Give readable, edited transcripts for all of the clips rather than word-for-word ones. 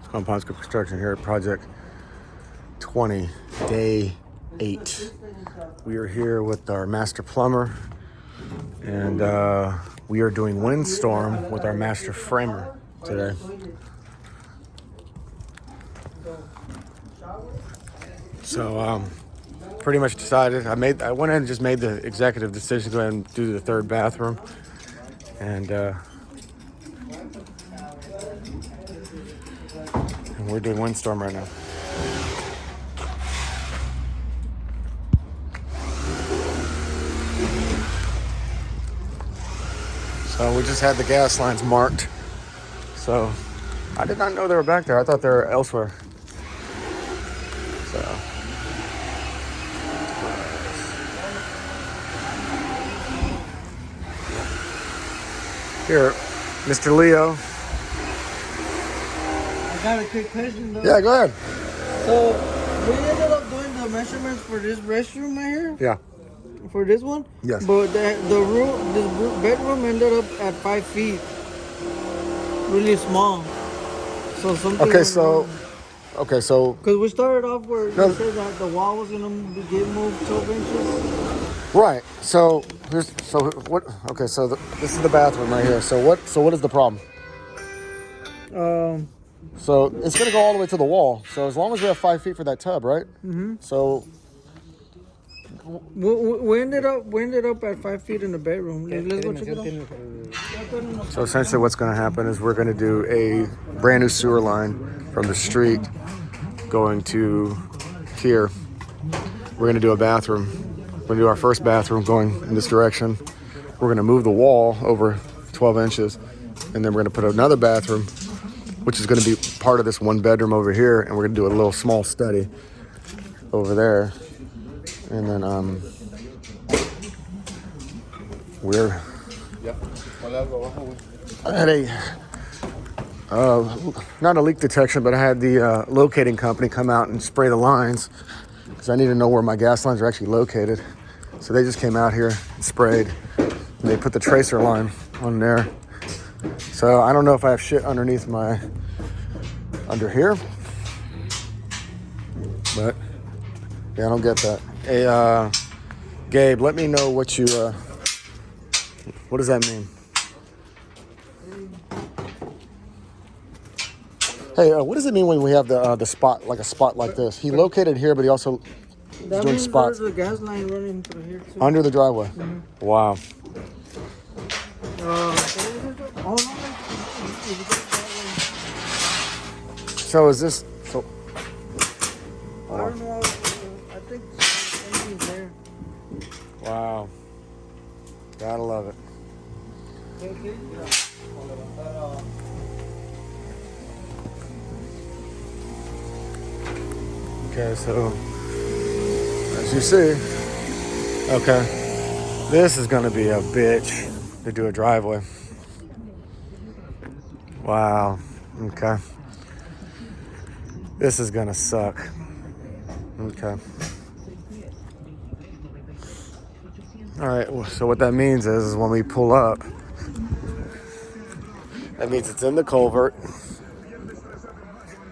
It's called Ponce Construction here at Project 20, day 8. We are here with our master plumber, and we are doing windstorm with our master framer today. So pretty much decided. I went ahead and just made the executive decision to go ahead and do the third bathroom, and we're doing windstorm right now. So we just had the gas lines marked. So I did not know they were back there. I thought they were elsewhere. So here, Mr. Leo. I got a quick question though. Yeah, go ahead. So we ended up doing the measurements for this restroom right here. Yeah. For this one. Yes. But the room, this bedroom ended up at 5 feet. Really small. So something. Okay, so. Because we started off where you said that the wall was gonna get moved 12 inches. Right. So this is the bathroom right here. So what is the problem? So it's gonna go all the way to the wall. So as long as we have 5 feet for that tub, right? Mm-hmm. So we ended up at 5 feet in the bedroom. Let's go check it out. So essentially what's going to happen is we're going to do a brand new sewer line from the street going to here. We're going to do a bathroom. We're going to do our first bathroom going in this direction. We're going to move the wall over 12 inches, and then we're going to put another bathroom, which is going to be part of this one bedroom over here, and we're going to do a little small study over there. And then I had not a leak detection, but I had the locating company come out and spray the lines because I need to know where my gas lines are actually located. So they just came out here and sprayed, and they put the tracer line on there. So I don't know if I have shit under here, but yeah, I don't get that. Hey, Gabe, let me know what does that mean? Hey, what does it mean when we have the spot, like a spot like this? He located here, but he also is doing spots. There's a gas line running through here too. Under the driveway. Mm-hmm. Wow. So is this so? I don't know. I think something's there. Wow. Gotta love it. Okay, so as you see, this is gonna be a bitch to do a driveway. Wow. Okay. This is gonna suck. Okay. All right, so what that means is when we pull up, that means it's in the culvert.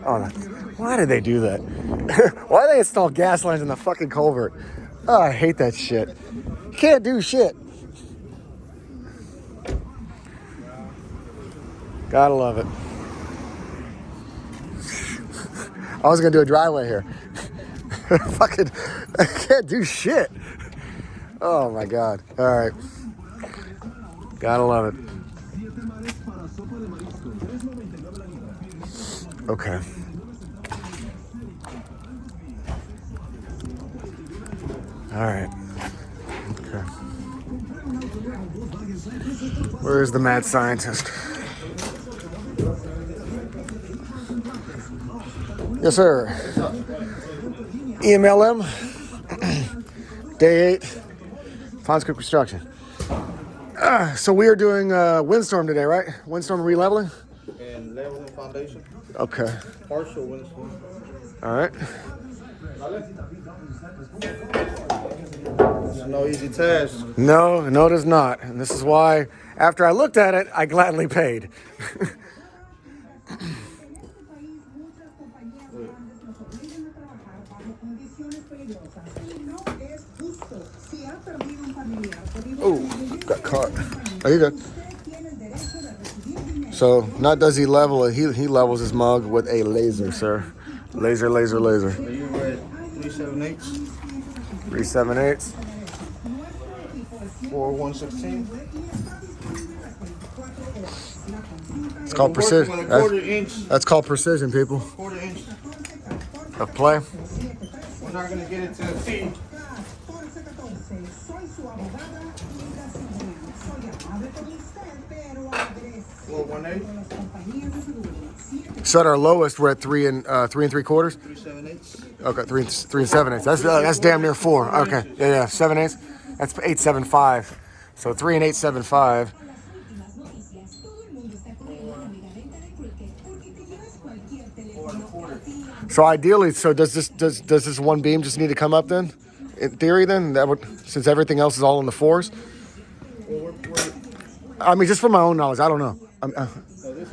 Oh, why did they do that? Why did they install gas lines in the fucking culvert? Oh, I hate that shit. You can't do shit. Gotta love it. I was gonna do a driveway here. Fucking, I can't do shit. Oh my God. All right. Gotta love it. Okay. All right. Okay. Where is the mad scientist? Yes, sir. EMLM. Day 8. Ponce Construction. So we are doing windstorm today, right? Windstorm releveling? And leveling foundation. Okay. Partial windstorm. All right. It's no easy task. No, it is not. And this is why, after I looked at it, I gladly paid. Oh, got caught. Oh, you good. So, not does he level it, he levels his mug with a laser, sir. Laser, laser, laser. Are you read 378? 378. 4116. It's called precision. With a quarter inch. That's called precision, people. Quarter inch. Of play. We're not gonna get it to the T. 418. So at our lowest, we're at 3 3/4. 378. Okay, 3 7/8. That's damn near 4. Okay, yeah, 7/8. That's 875. So 3 and 875. So ideally, so does this one beam just need to come up then? In theory, then that would, since everything else is all in the 4s. Well, I mean, just from my own knowledge, I don't know. no, this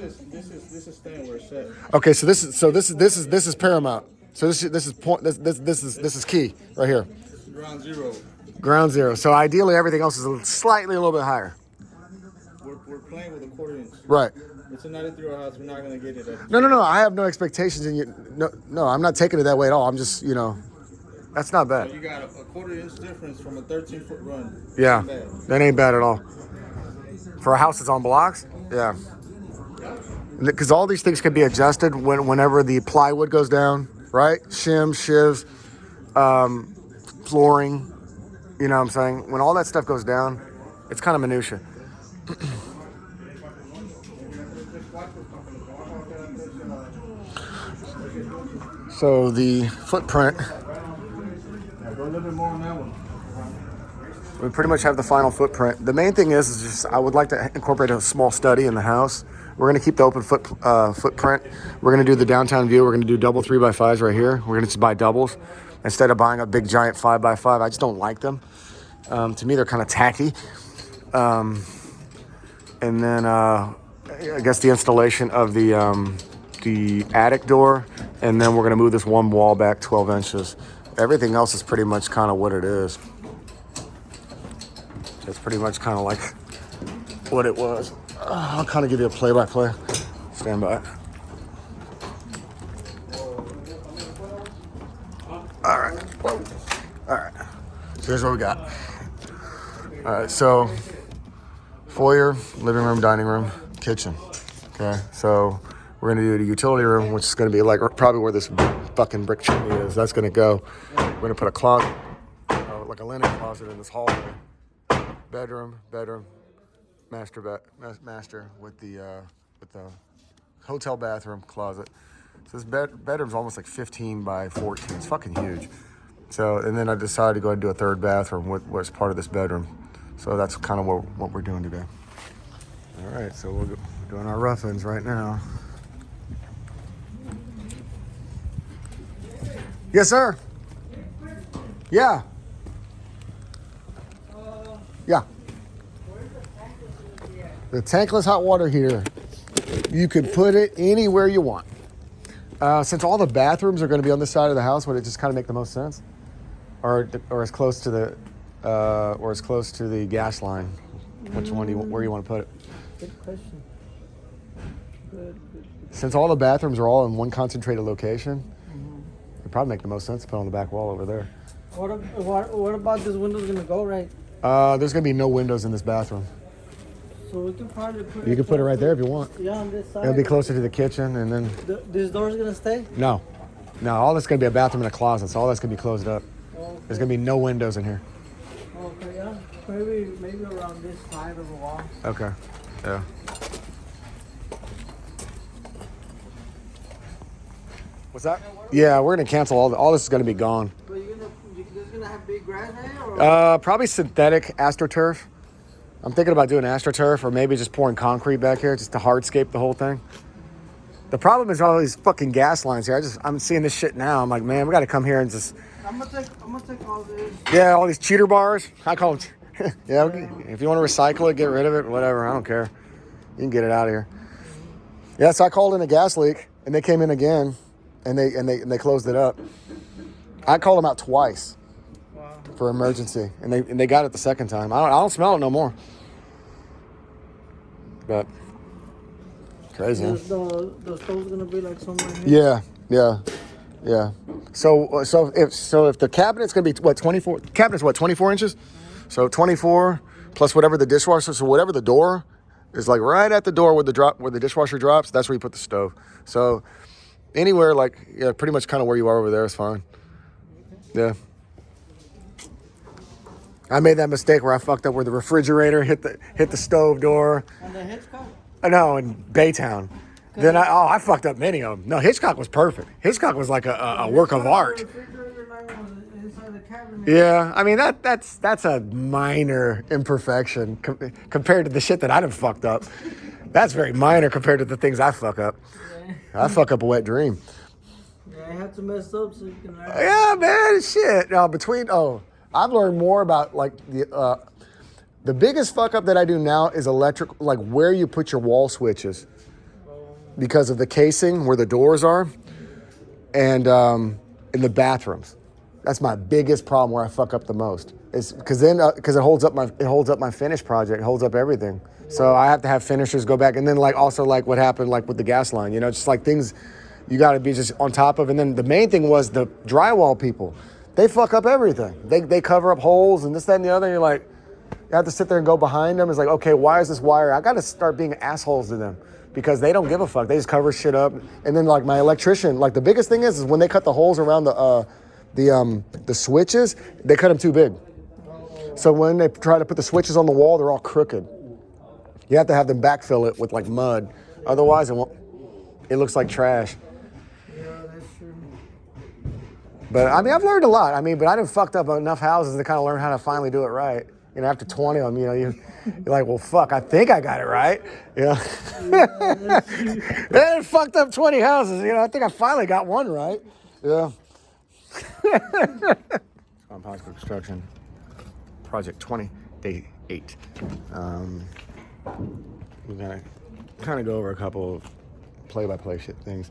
is staying where it's set. Okay, so this is paramount. So this is key right here. Ground zero. Ground zero. So ideally, everything else is slightly a little bit higher. We're playing with a quarter inch. Right. It's a 93 house. We're not gonna get it. No. I have no expectations in you. No, I'm not taking it that way at all. I'm just, that's not bad. So you got a quarter inch difference from a 13-foot run. Yeah, Bad. that ain't bad at all. For a house that's on blocks, yeah. Because all these things can be adjusted whenever the plywood goes down, right? Shivs, flooring. You know what I'm saying? When all that stuff goes down, it's kind of minutia. So the footprint, Go a little bit more on that one. we pretty much have the final footprint. The main thing is just I would like to incorporate a small study in the house. We're going to keep the open footprint. We're going to do the downtown view. We're going to do double 3x5s right here. We're going to just buy doubles instead of buying a big giant 5x5. I just don't like them. To me, they're kind of tacky. And then I guess the installation of the attic door, and then we're going to move this one wall back 12 inches. Everything else is pretty much kind of what it is. It's pretty much kind of like what it was. I'll kind of give you a play-by-play. Stand by. All right. Whoa. All right. So here's what we got. All right. So foyer, living room, dining room, kitchen. Okay. So we're going to do the utility room, which is going to be like probably where this fucking brick chimney is. That's going to go. We're going to put a closet, like a linen closet in this hallway. Bedroom, master with the hotel bathroom closet. So this bedroom's almost like 15 by 14. It's fucking huge. So, and then I decided to go ahead and do a third bathroom was part of this bedroom. So that's kind of what we're doing today. All right, so we're doing our rough-ins right now. Yes, sir. Yeah. Yeah. The tankless hot water heater. You can put it anywhere you want. Since all the bathrooms are going to be on this side of the house, would it just kind of make the most sense? Or as close to the gas line? Which one where you want to put it? Good question. Good. Since all the bathrooms are all in one concentrated location, it'd probably make the most sense to put on the back wall over there. What about this window's gonna go right? There's going to be no windows in this bathroom. So we can probably put You can put it right there if you want. Yeah, on this side. It'll be closer to the kitchen, and then This door's gonna stay? no, all that's going to be a bathroom and a closet. So all that's going to be closed up. Okay. There's going to be no windows in here. Okay, yeah. Maybe around this side of the wall. Okay. Yeah. What's that? Yeah, we're gonna cancel all this is gonna be gone. But you're gonna have big grass there, or? Probably synthetic AstroTurf. I'm thinking about doing AstroTurf or maybe just pouring concrete back here just to hardscape the whole thing. The problem is all these fucking gas lines here. I'm seeing this shit now. I'm like, man, we gotta come here and just. I'm gonna take all this. Yeah, all these cheater bars. I call them. Yeah, if you want to recycle it, get rid of it, whatever. I don't care. You can get it out of here. Yeah, so I called in a gas leak, and they came in again, and they closed it up. I called them out twice Wow. for emergency, and they got it the second time. I don't smell it no more. But crazy. Huh? The stove's gonna be like somewhere here. Yeah. So if the cabinet's gonna be what 24? Cabinet's what 24 inches? So 24 plus whatever the dishwasher. So whatever the door is like right at the door where the dishwasher drops. That's where you put the stove. So anywhere pretty much kind of where you are over there is fine. Yeah. I made that mistake where I fucked up where the refrigerator hit the stove door. On the Hitchcock? No, in Baytown. Then I fucked up many of them. No, Hitchcock was perfect. Hitchcock was like a work of art. Yeah, I mean that's a minor imperfection compared to the shit that I done fucked up. That's very minor compared to the things I fuck up. I fuck up a wet dream. Yeah, I had to mess up so you can learn. Yeah, man, shit. I've learned more about like the biggest fuck up that I do now is electric, like where you put your wall switches because of the casing where the doors are, and in the bathrooms. That's my biggest problem where I fuck up the most. It's because it holds up my finished project, it holds up everything. So I have to have finishers go back, and then also what happened with the gas line, just like things you got to be just on top of. And then the main thing was the drywall people. They fuck up everything. They cover up holes and this, that, and the other. And you're like, you have to sit there and go behind them. It's like, okay, why is this wire? I got to start being assholes to them because they don't give a fuck. They just cover shit up. And then my electrician, the biggest thing is when they cut the holes around the switches, they cut them too big. So when they try to put the switches on the wall, they're all crooked. You have to have them backfill it with mud. Otherwise, it looks like trash. Yeah, that's true. But I mean, I've learned a lot. I mean, but I done fucked up enough houses to kind of learn how to finally do it right. After 20 of them, you're like, well, fuck, I think I got it right. They fucked up 20 houses. I think I finally got one right. Yeah. On Ponce Construction, Project 20, Day 8. We're gonna kind of go over a couple of play-by-play shit things.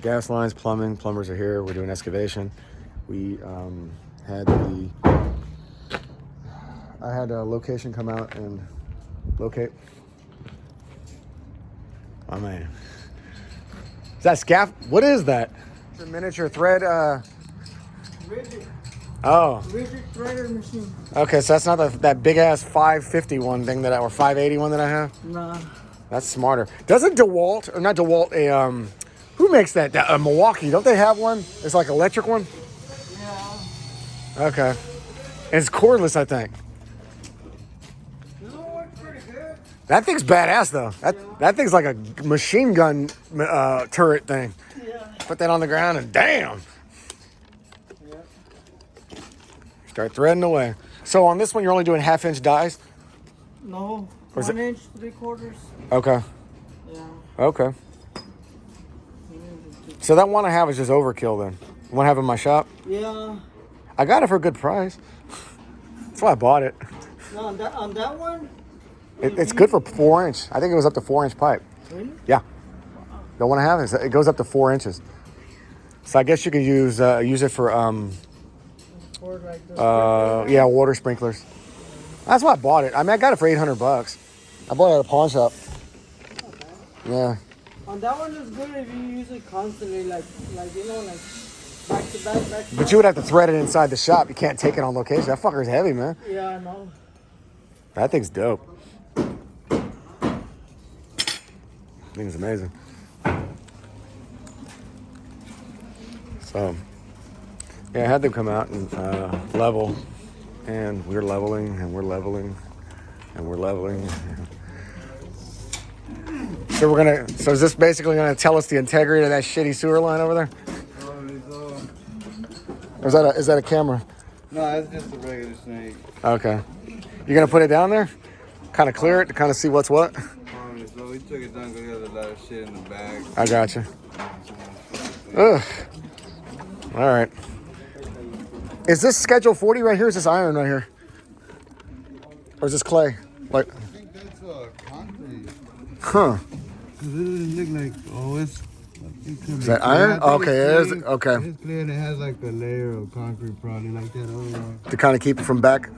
Gas lines, plumbers are here. We're doing excavation. We I had a location come out and locate. Oh man, is that scaff? What is that? It's a miniature thread. Rigid. Oh. Rigid threader machine. Okay, so that's not that big ass 550 one thing or 580 one that I have. Nah. That's smarter. Doesn't DeWalt or not DeWalt who makes that? Milwaukee. Don't they have one? It's like electric one. Yeah. Okay. And it's cordless, I think. This one works pretty good. That thing's badass though. That thing's like a machine gun turret thing. Yeah. Put that on the ground and damn. Start threading away. So on this one, you're only doing 1/2-inch dies? No, Or is 1 inch, 3/4. Okay. Yeah. Okay. So that one I have is just overkill then. The one I have in my shop? Yeah. I got it for a good price. That's why I bought it. No, on that one? It's good for 4-inch. I think it was up to 4-inch pipe. Really? Yeah. The one I have, it goes up to 4 inches. So I guess you could use it for Or like the water sprinklers. That's why I bought it. I mean, I got it for $800. I bought it at a pawn shop. Yeah. On that one is good if you use it constantly, like back to back. But you would have to thread it inside the shop. You can't take it on location. That fucker's heavy, man. Yeah, I know. That thing's dope. That thing's amazing. So, yeah, I had them come out and level. And we're leveling, and we're leveling, and we're leveling. So so is this basically gonna tell us the integrity of that shitty sewer line over there? Or is that a camera? No, it's just a regular snake. Okay. You're gonna put it down there? Kind of clear it to kind of see what's what? So we took it down because there was a lot of shit in the bag. I gotcha. Ugh. All right. Is this schedule 40 right here? Or is this iron right here? Or is this clay? I think that's concrete. Huh. It doesn't look like, it's Is that iron? Okay, it is. Okay. It's clear and it has like a layer of concrete probably like that other one. To kind of keep it from back.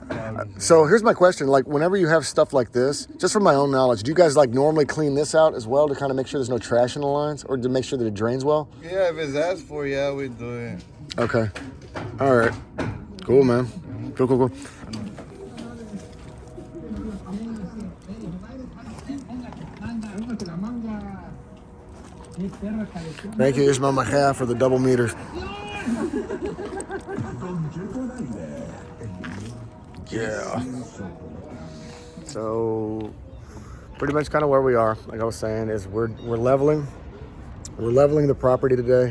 So here's my question: like, whenever you have stuff like this, just from my own knowledge, do you guys like normally clean this out as well to kind of make sure there's no trash in the lines, or to make sure that it drains well? Yeah, if it's asked for, yeah, we do it. Okay. All right. Cool, man. Cool. Thank you, Ismail Mahia, for the double meters. Yeah. So, pretty much kind of where we are, like I was saying, is we're leveling. We're leveling the property today,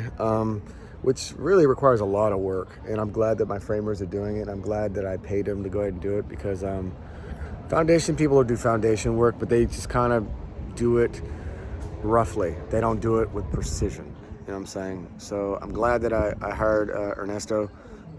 which really requires a lot of work. And I'm glad that my framers are doing it. I'm glad that I paid them to go ahead and do it because foundation people will do foundation work, but they just kind of do it roughly. They don't do it with precision. You know what I'm saying? So I'm glad that I hired Ernesto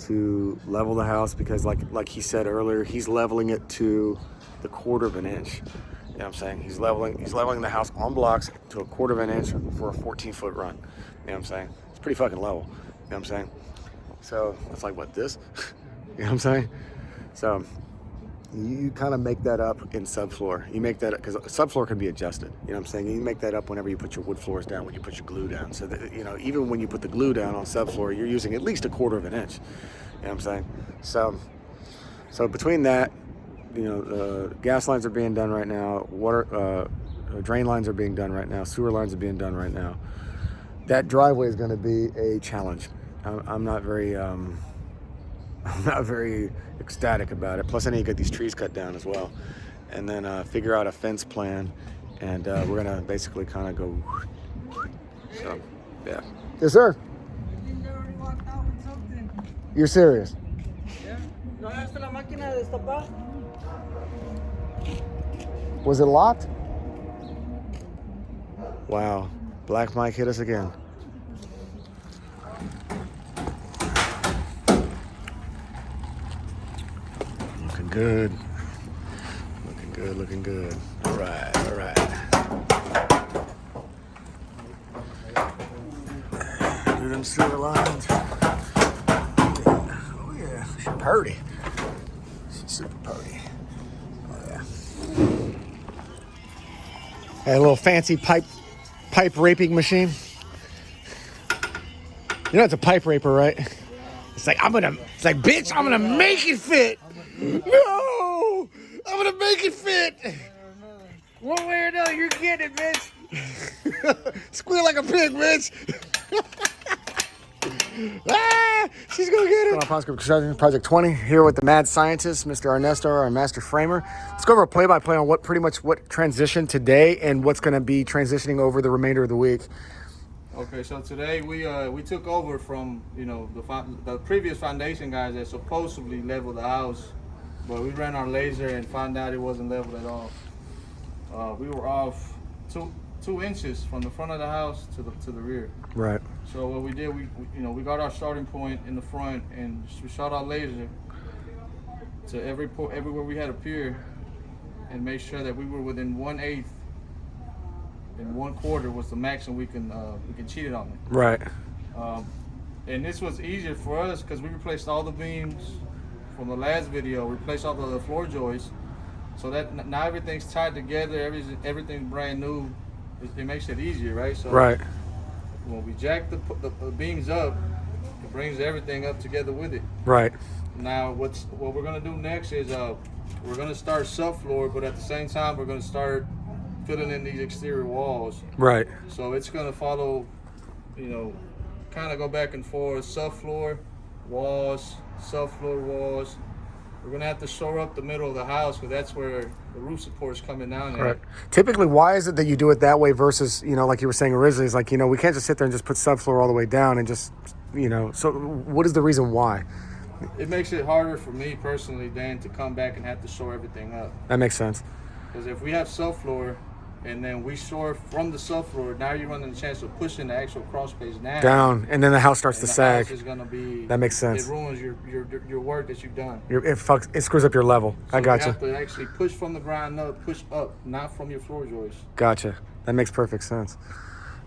to level the house because like he said earlier, he's leveling it to the 1/4 of an inch. You know what I'm saying? He's leveling the house on blocks to a 1/4 of an inch for a 14-foot run. You know what I'm saying? It's pretty fucking level. You know what I'm saying? So it's like, what, this? You know what I'm saying? So you kind of make that up in subfloor. You make that up because subfloor can be adjusted. You know what I'm saying? You make that up whenever you put your wood floors down, when you put your glue down. So that, you know, even when you put the glue down on subfloor, you're using at least a 1/4 of an inch. You know what I'm saying? So between that, you know, gas lines are being done right now. Drain lines are being done right now. Sewer lines are being done right now. That driveway is going to be a challenge. I'm not very ecstatic about it. Plus, I need to get these trees cut down as well, and then figure out a fence plan. And we're gonna basically kind of go. So, yeah. Yes, sir. You're serious? Yeah. ¿No dejaste la máquina de destapar? Was it locked? Wow. Black Mike hit us again. Good. Looking good. All right. Do them sewer lines. Oh yeah, she's purty. She's super purty. Oh yeah. Had a little fancy pipe raping machine. You know it's a pipe raper, right? It's like, bitch, I'm gonna make it fit. No! I'm gonna make it fit! One way or another, you're getting it, bitch. Squeal like a pig, bitch! She's gonna get it! Ponce Construction Project 20, here with the mad scientist, Mr. Ernesto, our master framer. Let's go over a play-by-play on what transitioned today and what's gonna be transitioning over the remainder of the week. Okay, so today we took over from, you know, the previous foundation guys that supposedly leveled the house, but we ran our laser and found out it wasn't leveled at all. We were off two inches from the front of the house to the rear. Right. So what we did, we got our starting point in the front and we shot our laser to everywhere we had a pier and made sure that we were within 1/8. And 1/4 was the maximum we can cheat it on it. Right. And this was easier for us because we replaced all the beams from the last video. We replaced all the floor joists, so that now everything's tied together. Everything's brand new. It makes it easier, right? So right. When we jack the beams up, it brings everything up together with it. Right. Now what we're gonna do next is we're gonna start subfloor, but at the same time we're gonna start filling in these exterior walls. Right. So it's gonna follow, kind of go back and forth, subfloor, walls, subfloor, walls. We're gonna have to shore up the middle of the house because that's where the roof support is coming down at. Right. Typically, why is it that you do it that way versus, like you were saying originally, it's like, we can't just sit there and just put subfloor all the way down and just, so what is the reason why? It makes it harder for me personally, Dan, to come back and have to shore everything up. That makes sense. Because if we have subfloor and then we shore from the subfloor, now you're running the chance of pushing the actual crawl space down, and then the house starts to sag. House is gonna be, that makes sense. It ruins your work that you've done. It screws up your level. So I gotcha. You have to actually push from the ground up, push up, not from your floor joists. Gotcha. That makes perfect sense.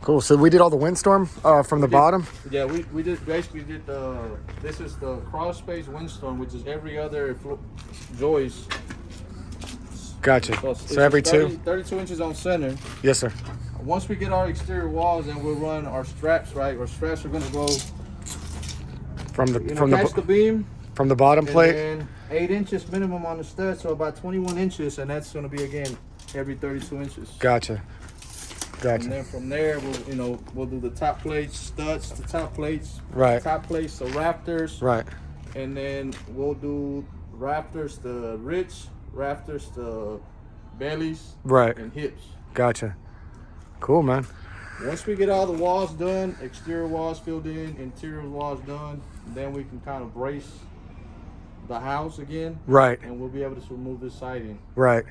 Cool. So we did all the windstorm from the bottom. Yeah, we did basically did this is the crawl space windstorm, which is every other joist. Gotcha. So, So every 32 inches on center. Yes, sir. Once we get our exterior walls, then we'll run our straps. Right, our straps are going to go From the catch the beam. From the bottom plate. And 8 inches minimum on the stud, so about 21 inches, and that's going to be again every 32 inches. Gotcha. And then from there, we'll do the top plates, studs, the top plates, Right. top plates, the rafters, Right. and then we'll do rafters, the rich rafters, the bellies, Right. and hips. Gotcha. Cool, man. Once we get all the walls done, exterior walls filled in, interior walls done, then we can kind of brace the house again. Right. And we'll be able to remove this siding. Right.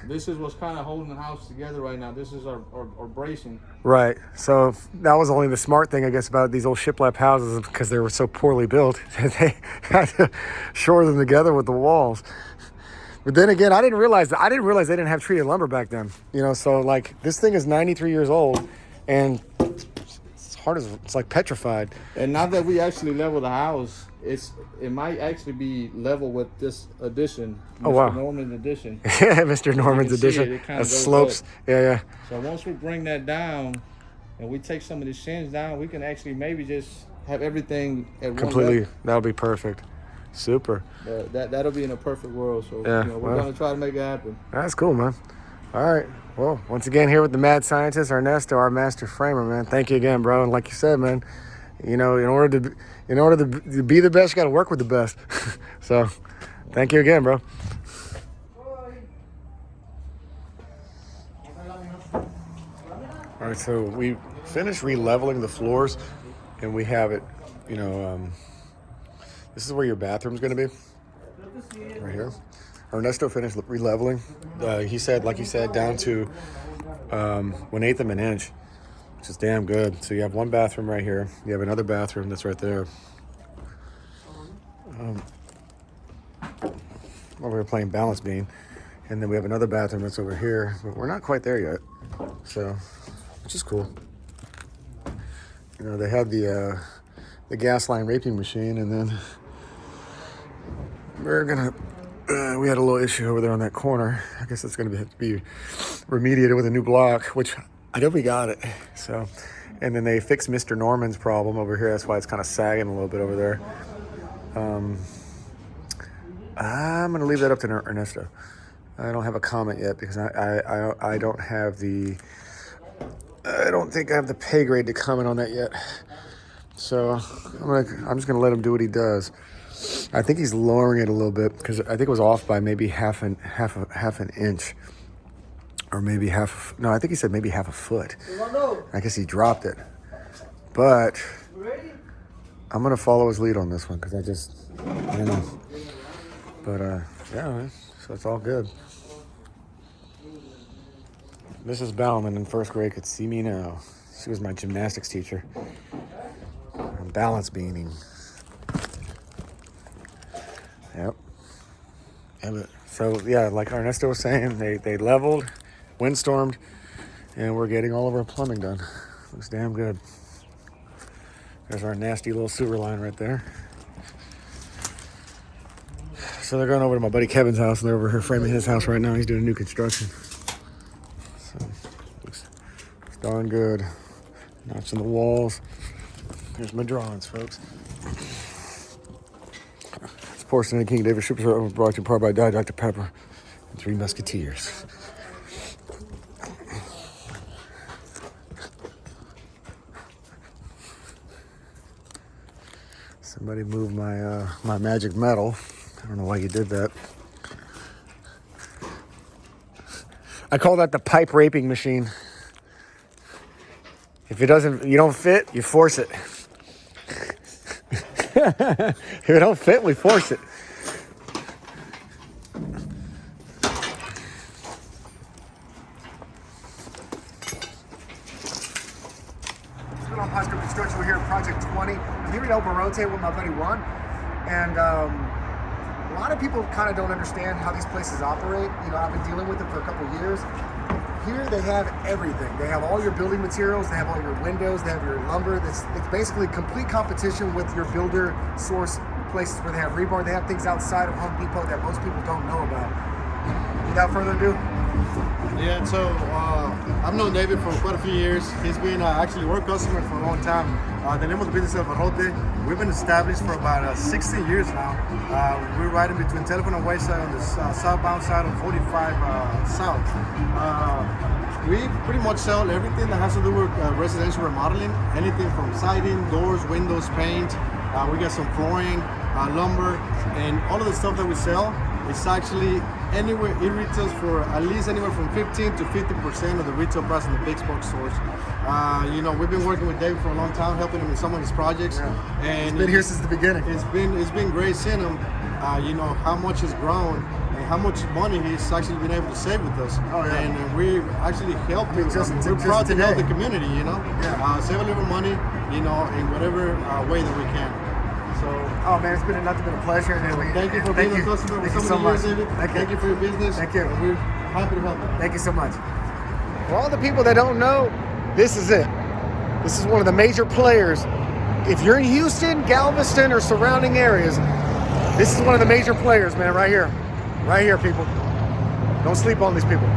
This is what's kind of holding the house together right now. This is our bracing. Right. So that was only the smart thing, I guess, about these old shiplap houses, because they were so poorly built. They had to shore them together with the walls. But then again, I didn't realize they didn't have treated lumber back then. So like this thing is 93 years old, and it's like petrified. And now that we actually level the house, it might actually be level with this addition. Oh, wow. Norman's addition. Yeah, Mr. Norman's addition. It kinda That goes slopes. up. Yeah. So once we bring that down and we take some of these shins down, we can actually maybe just have everything at Completely. one level. That'll be perfect. Super. That'll be in a perfect world. So Yeah, we're going to try to make it happen. That's cool, man. All right. Well, once again, here with the mad scientist, Ernesto, our master framer, man. Thank you again, bro. And like you said, man, in order to be the best, you got to work with the best. So, thank you again, bro. All right, so we finished re-leveling the floors, and we have it. This is where your bathroom's going to be, right here. Ernesto finished re-leveling. He said, like you said, down to 1/8 of an inch, which is damn good. So you have one bathroom right here. You have another bathroom that's right there. Over here playing balance beam, and then we have another bathroom that's over here, but we're not quite there yet. So, which is cool. They had the gas line raping machine, and then we had a little issue over there on that corner. I guess it's gonna have to be remediated with a new block, which I know we got it. So, and then they fixed Mr. Norman's problem over here. That's why it's kind of sagging a little bit over there. I'm gonna leave that up to Ernesto. I don't have a comment yet because I don't have I don't think I have the pay grade to comment on that yet. So I'm just gonna let him do what he does. I think he's lowering it a little bit because I think it was off by maybe half an inch, or maybe no, I think he said maybe half a foot. I guess he dropped it, but I'm gonna follow his lead on this one because I don't know. But yeah, man, so it's all good. Mrs. Bauman in first grade could see me now. She was my gymnastics teacher. I'm balance beaming. Yep. So yeah, like Ernesto was saying, they leveled, windstormed, and we're getting all of our plumbing done. Looks damn good. There's our nasty little sewer line right there. So they're going over to my buddy Kevin's house, and they're over here framing his house right now. He's doing new construction. So looks darn good. Notching the walls. Here's my drawings, folks. This portion of the King David Ships are brought to you in part by Dr. Pepper and Three Musketeers. Somebody moved my magic metal. I don't know why you did that. I call that the pipe raping machine. If you don't fit, you force it. If it don't fit, we force it. What's going on, Ponce Construction? We're here at Project 20. I'm here at El Barote with my buddy Juan. And a lot of people kind of don't understand how these places operate. I've been dealing with them for a couple of years. here they have everything. They have all your building materials, they have all your windows, they have your lumber. It's basically complete competition with your builder source places where they have rebar. They have things outside of Home Depot that most people don't know about. Without further ado. Yeah, so I've known David for quite a few years. He's been actually a work customer for a long time. The name of the business is Barrote. We've been established for about 16 years now. We're right in between Telephone and Wayside on the southbound side of 45 South. We pretty much sell everything that has to do with residential remodeling, anything from siding, doors, windows, paint. We got some flooring, lumber, and all of the stuff that we sell is actually anywhere. It retails for at least anywhere from 15 to 50% of the retail price in the big box stores. You know, we've been working with David for a long time, helping him in some of his projects. Yeah. And He's been here since the beginning. It's been great seeing him. You know how much he's grown and how much money he's actually been able to save with us. Oh, yeah. And we actually help him. We're proud to today. help the community. You know, Yeah. save a little money. You know, in whatever way that we can. So. Oh man, it's been nothing but a pleasure. And Thank you for being a customer for so many years, David. Thank you for your business. Thank you. And we're happy to help you. Thank you so much. For all the people that don't know, this is it. This is one of the major players. If you're in Houston, Galveston, or surrounding areas, this is one of the major players, man, right here. Right here, people. Don't sleep on these people.